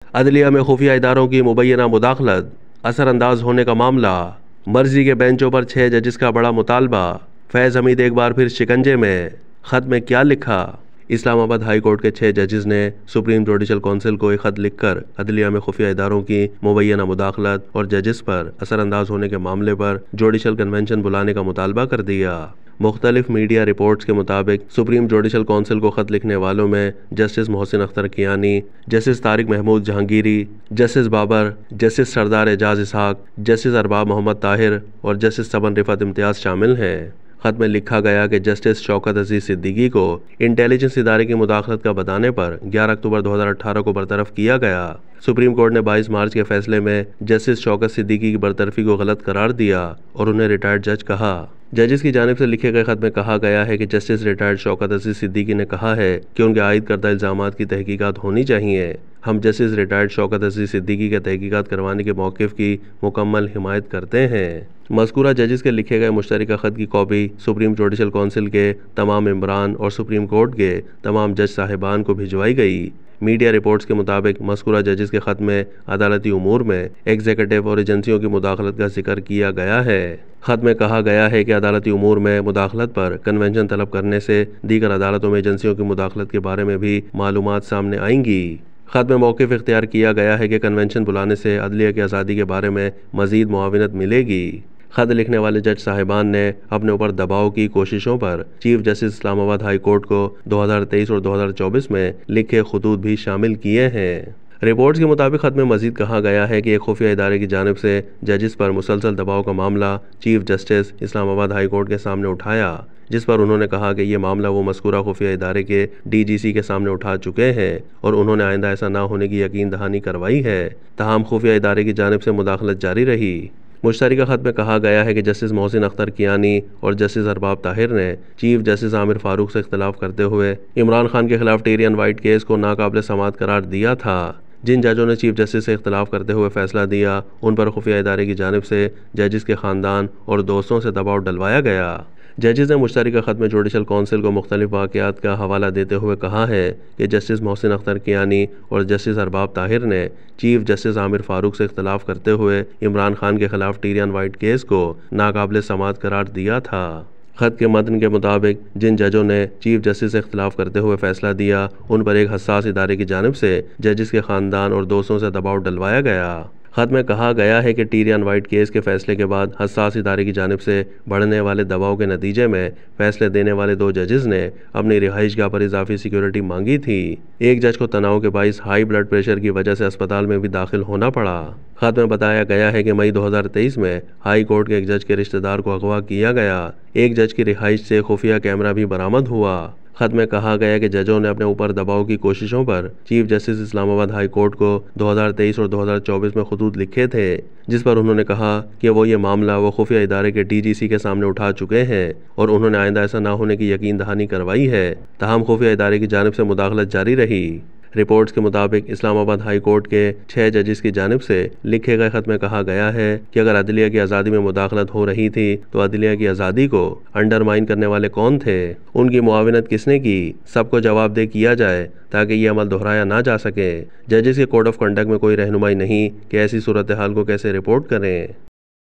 अदलिया में खुफिया इदारों की मुबैना मुदाखलत, असरअंदाज होने का मामला, मर्जी के बेंचों पर 6 जजिस का बड़ा मुतालबा, फैज़ हमीद एक बार फिर शिकंजे में। ख़त में क्या लिखा? इस्लामाबाद हाई कोर्ट के 6 जजिस ने सुप्रीम जुडिशल काउंसिल को एक ख़त लिखकर अदलिया में खुफिया इदारों की मुबैना मुदाखलत और जजिस पर असरअंदाज होने के मामले पर जुडिशल कन्वेंशन बुलाने का मुतालबा कर दिया। मुख्तलिफ मीडिया रिपोर्ट्स के मुताबिक सुप्रीम जुडिशल काउंसिल को ख़त लिखने वालों में justice Mohsin Akhtar Kayani, justice Tariq Mahmood Jahangiri, justice Babar, justice Sardar Ejaz Ishaq, justice Arbab Mohammad Tahir और जस्टिस सबन रिफत इम्तियाज़ शामिल हैं। ख़त में लिखा गया कि जस्टिस शौकत अजीज़ सिद्दीकी को इंटेलिजेंस इदारे की मुदाखलत का बताने पर 11 अक्टूबर 2018 को बरतरफ किया गया। सुप्रीम कोर्ट ने 22 मार्च के फैसले में जस्टिस शौकत सिद्दीकी की बरतरफी को गलत करार दिया और उन्हें रिटायर्ड जज कहा। जजिस की जानिब से लिखे गए ख़त में कहा गया है कि जस्टिस रिटायर्ड शौकत अजीज़ सिद्दीकी ने कहा है कि उनके आयद करदा इल्ज़ामात की तहकीकात होनी चाहिए। हम जस्टिस रिटायर्ड शौकत अजीज़ सिद्दीकी के तहकीकात करवाने के मौक़िफ़ की मुकम्मल हिमायत करते हैं। मज़कूरा जजिस के लिखे गए मुश्तरका ख़त की कॉपी सुप्रीम जुडिशल काउंसिल के तमाम मेंबरान और सुप्रीम कोर्ट के तमाम जज साहिबान को भिजवाई गई। मीडिया रिपोर्ट्स के मुताबिक मज़कूरा जजिस के ख़त में अदालती उमूर में एग्जीक्यूटिव और एजेंसियों की मुदाखलत का जिक्र किया गया है। ख़त में कहा गया है कि अदालती उमूर में मुदाखलत पर कन्वेंशन तलब करने से दीगर अदालतों में एजेंसियों की मुदाखलत के बारे में भी मालूमात सामने आएंगी। ख़त में मौक़िफ़ इख्तियार किया गया है कि कन्वेंशन बुलाने से अदलिया की आज़ादी के बारे में मज़ीद मुआविनत मिलेगी। ख़त लिखने वाले जज साहिबान ने अपने ऊपर दबाव की कोशिशों पर chief justice Islamabad high court को 2023 और 2024 में लिखे खतूत भी शामिल किए हैं। रिपोर्ट्स के मुताबिक ख़त में मज़ीद कहा गया है कि एक खुफिया इदारे की जानिब से जजिस पर मुसलसल दबाव का मामला chief justice Islamabad high court के सामने उठाया, जिस पर उन्होंने कहा कि ये मामला वो मज़कूरा खुफिया इदारे के DGC के सामने उठा चुके हैं और उन्होंने आइंदा ऐसा ना होने की यकीन दहानी करवाई है। तमाम खुफिया इदारे की जानिब से मुदाखलत जारी रही। मुश्तरका ख़त में कहा गया है कि जस्टिस मोहसिन अख्तर कियानी और जस्टिस अरबाब ताहिर ने चीफ जस्टिस आमिर फारूक से इख्तलाफ करते हुए इमरान खान के खिलाफ टेरी एंड वाइट केस को नाकाबिल समाअत करार दिया था। जिन जजों ने चीफ जस्टिस से इख्तलाफ करते हुए फैसला दिया, उन पर खुफिया इदारे की जानिब से जजिस के ख़ानदान और दोस्तों से दबाव डलवाया गया। जजिस ने मुश्तरका ख़त में जुडिशल काउंसिल को मुख्तलिफ वाक़यात का हवाला देते हुए कहा है कि जस्टिस मोहसिन अख्तर कियानी और जस्टिस अरबाब ताहिर ने चीफ जस्टिस आमिर फारूक से इख्तलाफ करते हुए इमरान खान के खिलाफ टेरी एंड वाइट केस को नाकाबिल समाअत करार दिया था। ख़त के मतन के मुताबिक जिन जजों ने चीफ जस्टिस से इख्तलाफ करते हुए फैसला दिया, उन पर एक हसास इदारे की जानिब से जजिस के ख़ानदान और दोस्तों से दबाव डलवाया गया। ख़त में कहा गया है कि टेरी एंड वाइट केस के फैसले के बाद हसास इदारे की जानिब से बढ़ने वाले दबाव के नतीजे में फैसले देने वाले 2 जजिस ने अपनी रिहाइशगाह पर इजाफी सिक्योरिटी मांगी थी। एक जज को तनाव के बाइस हाई ब्लड प्रेशर की वजह से अस्पताल में भी दाखिल होना पड़ा। ख़त में बताया गया है कि मई 2023 में हाई कोर्ट के एक जज के रिश्तेदार को अगवा किया गया। एक जज की रिहाइश से खुफिया कैमरा भी बरामद हुआ। ख़त में कहा गया कि जजों ने अपने ऊपर दबाव की कोशिशों पर chief justice Islamabad high court को 2023 और 2024 में खतूत लिखे थे, जिस पर उन्होंने कहा कि वो ये मामला वो खुफिया इदारे के DGC के सामने उठा चुके हैं और उन्होंने आइंदा ऐसा ना होने की यकीन दहानी करवाई है। तमाम खुफिया इदारे की जानिब से मुदाखलत जारी रही। रिपोर्ट्स के मुताबिक इस्लामाबाद हाई कोर्ट के 6 जजिस की जानिब से लिखे गए ख़त में कहा गया है कि अगर अदलिया की आज़ादी में मुदाखलत हो रही थी तो अदलिया की आज़ादी को अंडरमाइन करने वाले कौन थे, उनकी मुआविनत किसने की, सबको जवाबदेह किया जाए ताकि ये अमल दोहराया ना जा सके। जजिस के कोड ऑफ कंडक्ट में कोई रहनुमाई नहीं कि ऐसी सूरत हाल को कैसे रिपोर्ट करें।